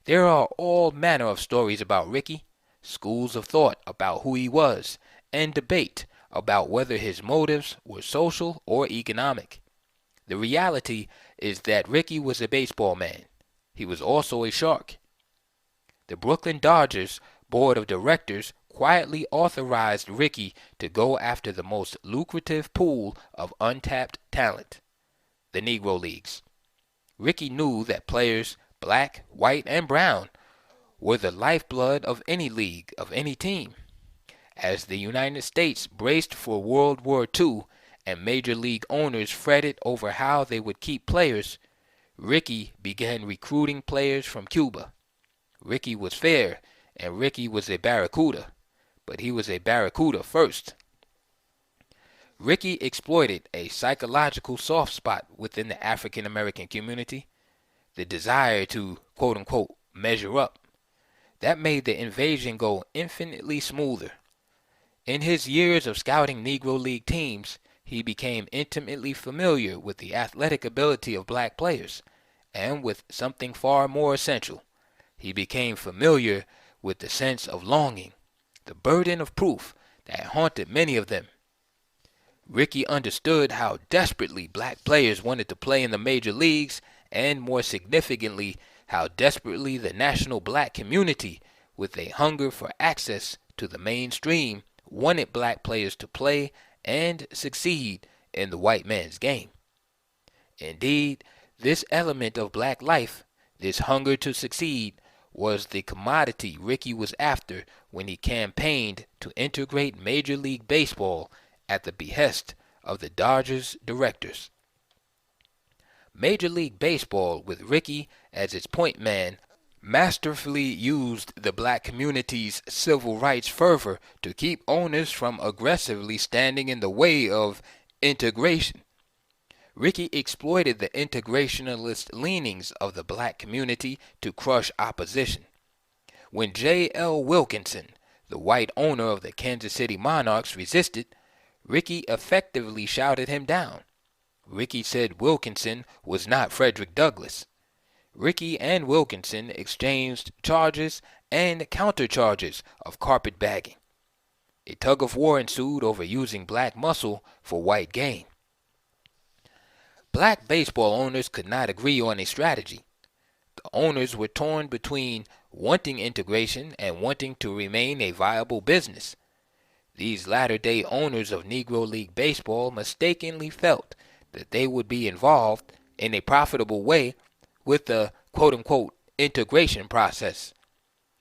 There are all manner of stories about Rickey, schools of thought about who he was, and debate about whether his motives were social or economic. The reality is that Rickey was a baseball man. He was also a shark. The Brooklyn Dodgers board of directors quietly authorized Rickey to go after the most lucrative pool of untapped talent, the Negro Leagues. Rickey knew that players, black, white, and brown, were the lifeblood of any league, of any team. As the United States braced for World War II and major league owners fretted over how they would keep players, Rickey began recruiting players from Cuba. Rickey was fair, and Rickey was a barracuda, but he was a barracuda first. Rickey exploited a psychological soft spot within the African American community, the desire to, quote-unquote, measure up. That made the invasion go infinitely smoother. In his years of scouting Negro League teams, he became intimately familiar with the athletic ability of black players, and with something far more essential, he became familiar with the sense of longing, the burden of proof that haunted many of them. Rickey understood how desperately black players wanted to play in the major leagues, and more significantly, how desperately the national black community, with a hunger for access to the mainstream, wanted black players to play and succeed in the white man's game. Indeed, this element of black life, this hunger to succeed, was the commodity Rickey was after when he campaigned to integrate Major League Baseball at the behest of the Dodgers directors. Major League Baseball, with Rickey as its point man, masterfully used the black community's civil rights fervor to keep owners from aggressively standing in the way of integration. Rickey exploited the integrationalist leanings of the black community to crush opposition. When J. L. Wilkinson, the white owner of the Kansas City Monarchs, resisted, Rickey effectively shouted him down. Rickey said Wilkinson was not Frederick Douglass. Rickey and Wilkinson exchanged charges and countercharges of carpetbagging. A tug-of-war ensued over using black muscle for white gain. Black baseball owners could not agree on a strategy. The owners were torn between wanting integration and wanting to remain a viable business. These latter-day owners of Negro League Baseball mistakenly felt that they would be involved in a profitable way with the quote-unquote integration process.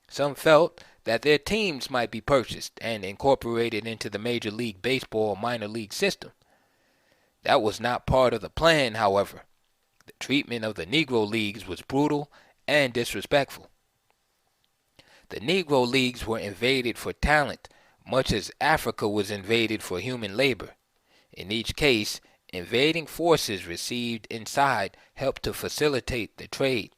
Some felt that their teams might be purchased and incorporated into the Major League Baseball minor league system. That was not part of the plan, however. The treatment of the Negro Leagues was brutal and disrespectful. The Negro Leagues were invaded for talent, much as Africa was invaded for human labor. In each case, invading forces received inside helped to facilitate the trade.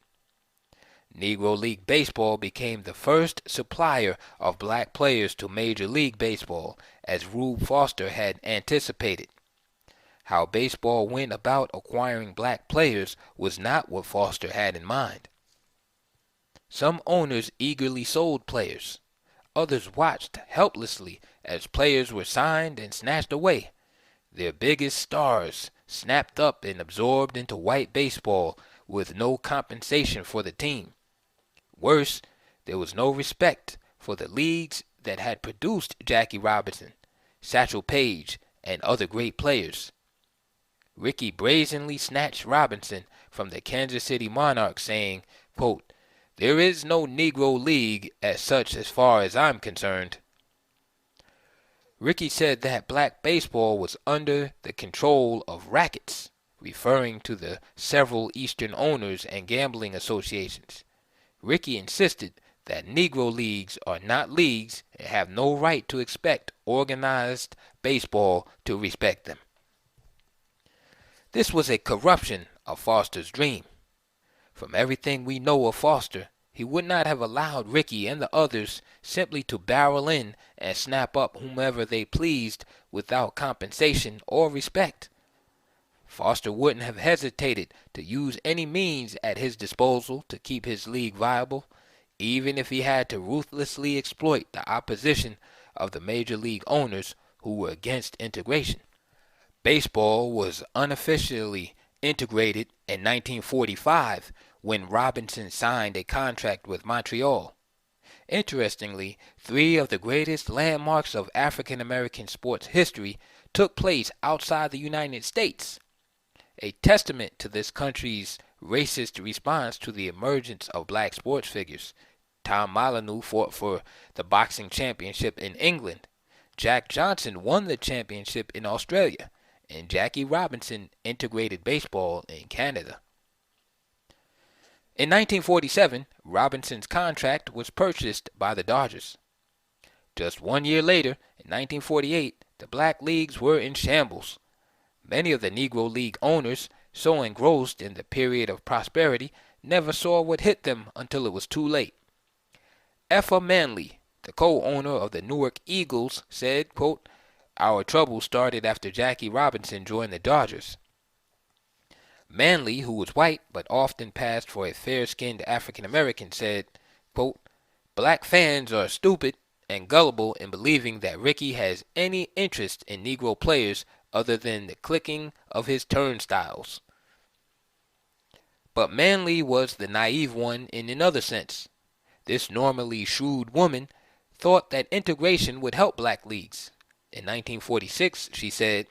Negro League Baseball became the first supplier of black players to Major League Baseball, as Rube Foster had anticipated. How baseball went about acquiring black players was not what Foster had in mind. Some owners eagerly sold players. Others watched helplessly as players were signed and snatched away, their biggest stars snapped up and absorbed into white baseball with no compensation for the team. Worse, there was no respect for the leagues that had produced Jackie Robinson, Satchel Paige, and other great players. Rickey brazenly snatched Robinson from the Kansas City Monarchs, saying, quote, "There is no Negro League as such as far as I'm concerned." Rickey said that black baseball was under the control of rackets, referring to the several Eastern owners and gambling associations. Rickey insisted that Negro leagues are not leagues and have no right to expect organized baseball to respect them. This was a corruption of Foster's dream. From everything we know of Foster, he would not have allowed Rickey and the others simply to barrel in and snap up whomever they pleased without compensation or respect. Foster wouldn't have hesitated to use any means at his disposal to keep his league viable, even if he had to ruthlessly exploit the opposition of the major league owners who were against integration. Baseball was unofficially integrated in 1945 when Robinson signed a contract with Montreal. Interestingly, 3 of the greatest landmarks of African American sports history took place outside the United States, a testament to this country's racist response to the emergence of black sports figures. Tom Molyneux fought for the boxing championship in England. Jack Johnson won the championship in Australia, and Jackie Robinson integrated baseball in Canada. In 1947, Robinson's contract was purchased by the Dodgers. Just 1 year later, in 1948, the black leagues were in shambles. Many of the Negro League owners, so engrossed in the period of prosperity, never saw what hit them until it was too late. Effa Manley, the co-owner of the Newark Eagles, said, quote, "Our trouble started after Jackie Robinson joined the Dodgers." Manley, who was white but often passed for a fair-skinned African American, said, quote, "Black fans are stupid and gullible in believing that Rickey has any interest in Negro players other than the clicking of his turnstiles." But Manley was the naive one in another sense. This normally shrewd woman thought that integration would help black leagues. In 1946, she said,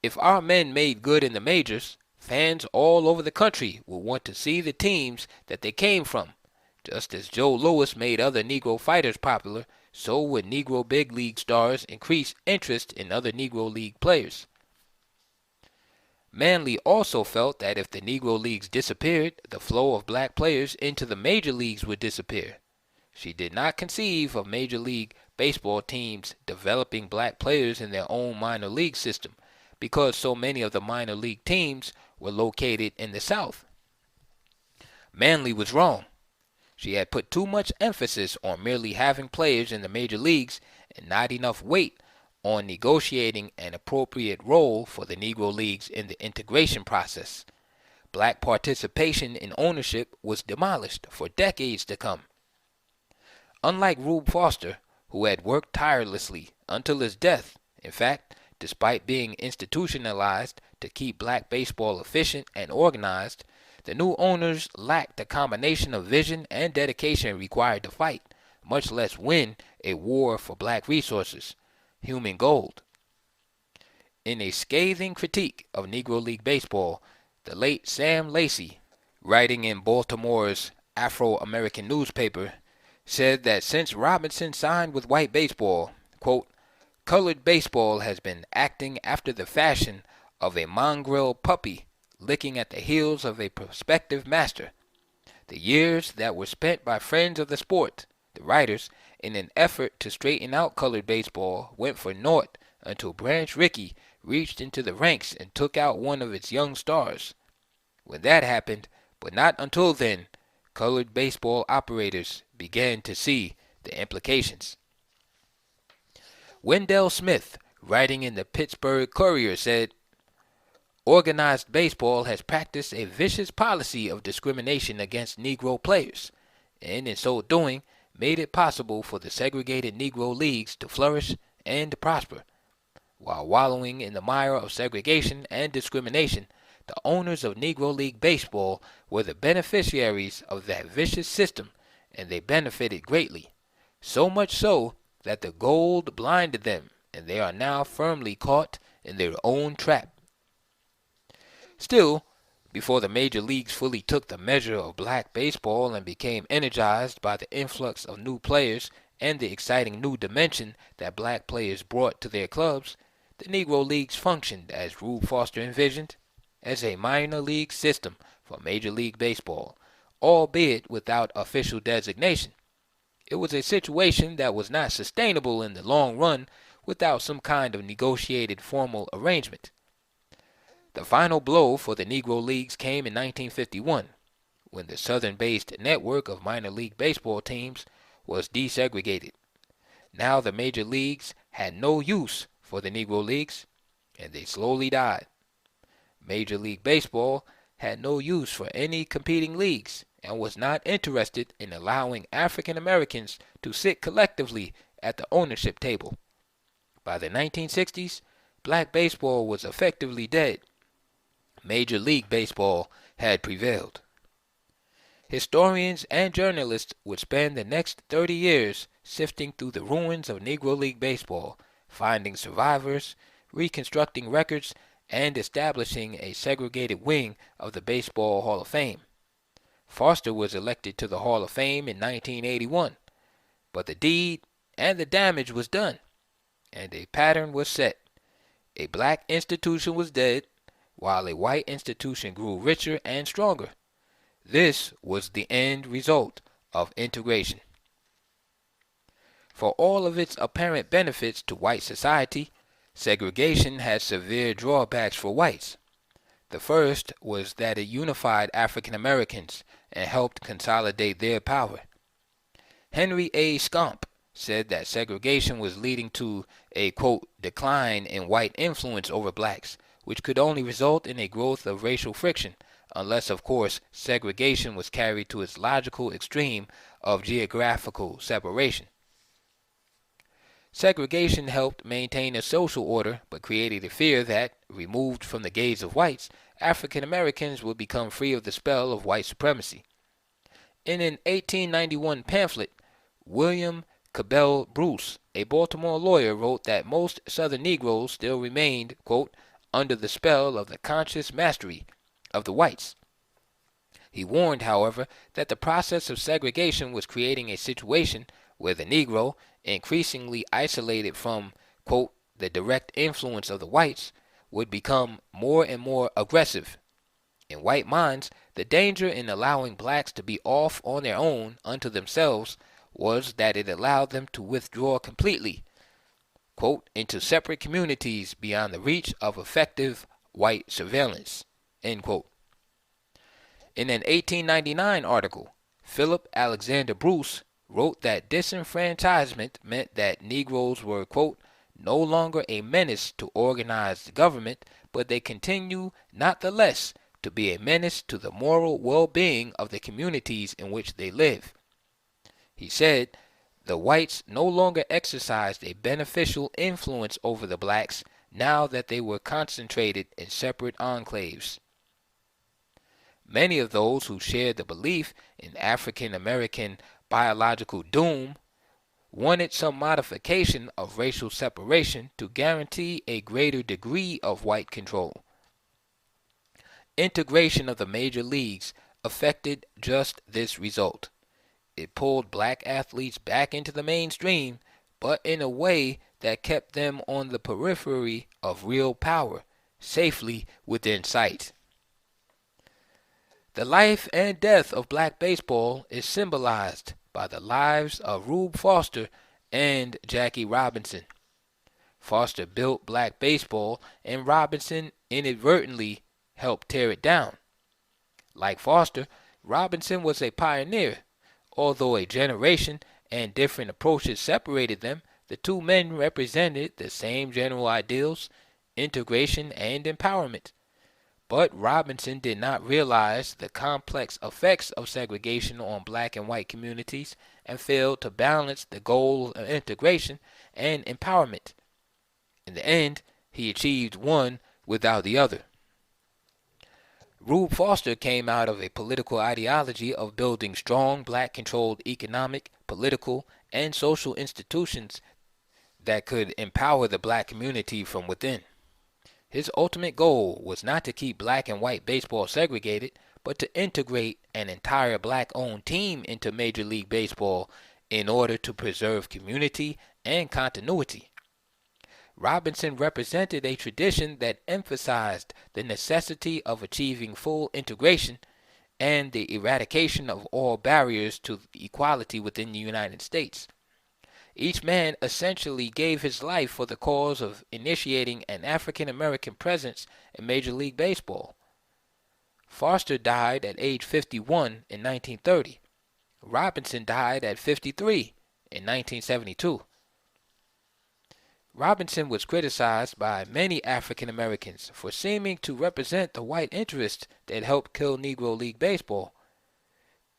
"If our men made good in the majors, fans all over the country would want to see the teams that they came from. Just as Joe Louis made other Negro fighters popular, so would Negro big league stars increase interest in other Negro League players." Manley also felt that if the Negro Leagues disappeared, the flow of black players into the major leagues would disappear. She did not conceive of Major League Baseball teams developing black players in their own minor league system, because so many of the minor league teams were located in the South. Manley was wrong. She had put too much emphasis on merely having players in the major leagues and not enough weight on negotiating an appropriate role for the Negro Leagues in the integration process. Black participation in ownership was demolished for decades to come. Unlike Rube Foster, who had worked tirelessly until his death, in fact, despite being institutionalized to keep black baseball efficient and organized, the new owners lacked the combination of vision and dedication required to fight, much less win, a war for black resources, human gold. In a scathing critique of Negro League Baseball, the late Sam Lacey, writing in Baltimore's Afro-American newspaper, said that since Robinson signed with white baseball, quote, "Colored baseball has been acting after the fashion of a mongrel puppy licking at the heels of a prospective master. The years that were spent by friends of the sport, the writers, in an effort to straighten out colored baseball went for naught until Branch Rickey reached into the ranks and took out one of its young stars. When that happened, but not until then, colored baseball operators began to see the implications. Wendell Smith, writing in the Pittsburgh Courier, said, "Organized baseball has practiced a vicious policy of discrimination against Negro players, and in so doing made it possible for the segregated Negro leagues to flourish and prosper. While wallowing in the mire of segregation and discrimination, the owners of Negro League baseball were the beneficiaries of that vicious system, and they benefited greatly, so much so that the gold blinded them, and they are now firmly caught in their own trap." Still, before the major leagues fully took the measure of black baseball and became energized by the influx of new players and the exciting new dimension that black players brought to their clubs, the Negro Leagues functioned, as Rube Foster envisioned, as a minor league system for Major League Baseball, albeit without official designation. It was a situation that was not sustainable in the long run without some kind of negotiated formal arrangement. The final blow for the Negro Leagues came in 1951, when the southern-based network of minor league baseball teams was desegregated. Now the major leagues had no use for the Negro Leagues, and they slowly died. Major League Baseball had no use for any competing leagues and was not interested in allowing African Americans to sit collectively at the ownership table. By the 1960s, black baseball was effectively dead. Major League Baseball had prevailed. Historians and journalists would spend the next 30 years sifting through the ruins of Negro League Baseball, finding survivors, reconstructing records, and establishing a segregated wing of the Baseball Hall of Fame. Foster was elected to the Hall of Fame in 1981, but the deed and the damage was done, and a pattern was set. A black institution was dead, while a white institution grew richer and stronger. This was the end result of integration. For all of its apparent benefits to white society, segregation had severe drawbacks for whites. The first was that it unified African Americans and helped consolidate their power. Henry A. Scamp said that segregation was leading to a, quote, decline in white influence over blacks, which could only result in a growth of racial friction, unless, of course, segregation was carried to its logical extreme of geographical separation. Segregation helped maintain a social order, but created a fear that, removed from the gaze of whites, African Americans would become free of the spell of white supremacy. In an 1891 pamphlet, William Cabell Bruce, a Baltimore lawyer, wrote that most Southern Negroes still remained, quote, under the spell of the conscious mastery of the whites. He warned, however, that the process of segregation was creating a situation where the Negro, increasingly isolated from, quote, the direct influence of the whites, would become more and more aggressive. In white minds, the danger in allowing blacks to be off on their own unto themselves was that it allowed them to withdraw completely, quote, into separate communities beyond the reach of effective white surveillance, end quote. In an 1899 article, Philip Alexander Bruce wrote that disenfranchisement meant that Negroes were, quote, no longer a menace to organized government, but they continue not the less to be a menace to the moral well-being of the communities in which they live. He said, the whites no longer exercised a beneficial influence over the blacks now that they were concentrated in separate enclaves. Many of those who shared the belief in African American biological doom wanted some modification of racial separation to guarantee a greater degree of white control. Integration of the major leagues affected just this result. It pulled black athletes back into the mainstream, but in a way that kept them on the periphery of real power, safely within sight. The life and death of black baseball is symbolized by the lives of Rube Foster and Jackie Robinson. Foster built black baseball, and Robinson inadvertently helped tear it down. Like Foster, Robinson was a pioneer. Although a generation and different approaches separated them, the two men represented the same general ideals, integration and empowerment. But Robinson did not realize the complex effects of segregation on black and white communities and failed to balance the goal of integration and empowerment. In the end, he achieved one without the other. Rube Foster came out of a political ideology of building strong black-controlled economic, political, and social institutions that could empower the black community from within. His ultimate goal was not to keep black and white baseball segregated, but to integrate an entire black-owned team into Major League Baseball in order to preserve community and continuity. Robinson represented a tradition that emphasized the necessity of achieving full integration and the eradication of all barriers to equality within the United States. Each man essentially gave his life for the cause of initiating an African American presence in Major League Baseball. Foster died at age 51 in 1930. Robinson died at 53 in 1972. Robinson was criticized by many African Americans for seeming to represent the white interest that helped kill Negro League Baseball.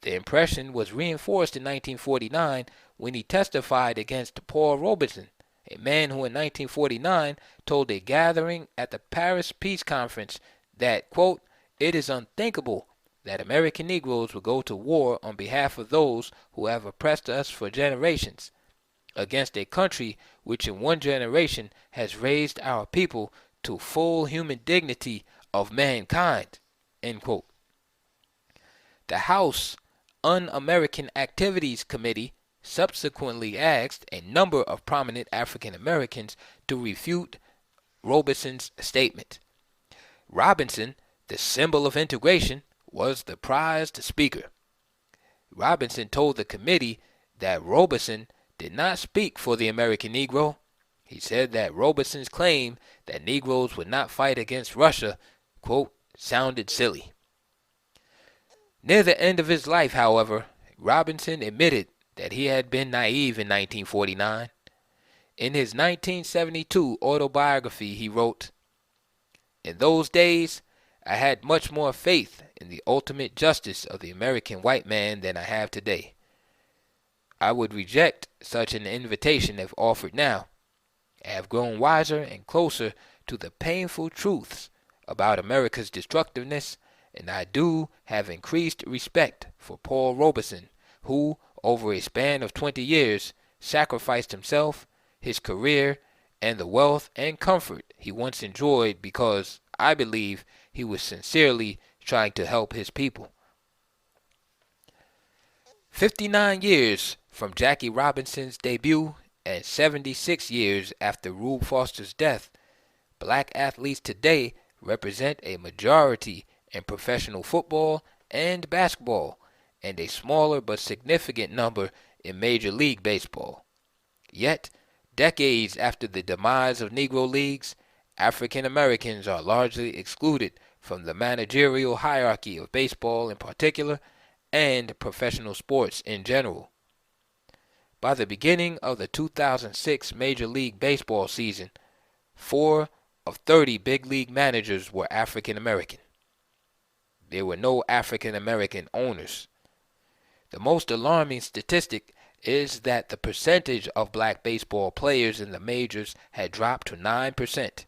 The impression was reinforced in 1949 when he testified against Paul Robeson, a man who in 1949 told a gathering at the Paris Peace Conference that, quote, "It is unthinkable that American Negroes will go to war on behalf of those who have oppressed us for generations, against a country which in one generation has raised our people to full human dignity of mankind," end quote. The House Un-American Activities Committee subsequently asked a number of prominent African Americans to refute Robeson's statement. Robinson, the symbol of integration, was the prized speaker. Robinson told the committee that Robeson did not speak for the American Negro. He said that Robeson's claim that Negroes would not fight against Russia, quote, sounded silly. Near the end of his life, however, Robinson admitted that he had been naive in 1949. In his 1972 autobiography, he wrote, "In those days, I had much more faith in the ultimate justice of the American white man than I have today. I would reject such an invitation if offered now. I have grown wiser and closer to the painful truths about America's destructiveness, and I do have increased respect for Paul Robeson, who, over a span of 20 years, sacrificed himself, his career, and the wealth and comfort he once enjoyed because, I believe, he was sincerely trying to help his people." 59 years from Jackie Robinson's debut and 76 years after Rube Foster's death, black athletes today represent a majority in professional football and basketball, and a smaller but significant number in Major League Baseball. Yet, decades after the demise of Negro leagues, African Americans are largely excluded from the managerial hierarchy of baseball in particular and professional sports in general. By the beginning of the 2006 Major League Baseball season, 4 of 30 big league managers were African American. There were no African American owners. The most alarming statistic is that the percentage of black baseball players in the majors had dropped to 9%.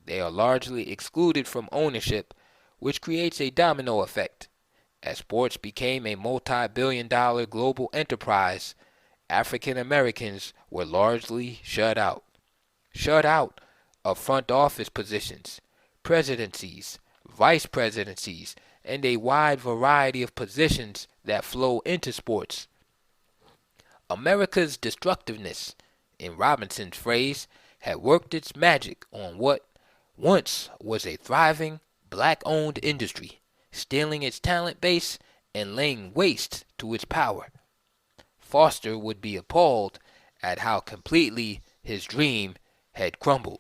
They are largely excluded from ownership, which creates a domino effect. As sports became a multi-billion-dollar global enterprise, African Americans were largely shut out. Shut out of front office positions, presidencies, vice presidencies, and a wide variety of positions that flow into sports. America's destructiveness, in Robinson's phrase, had worked its magic on what once was a thriving, black-owned industry, stealing its talent base and laying waste to its power. Foster would be appalled at how completely his dream had crumbled.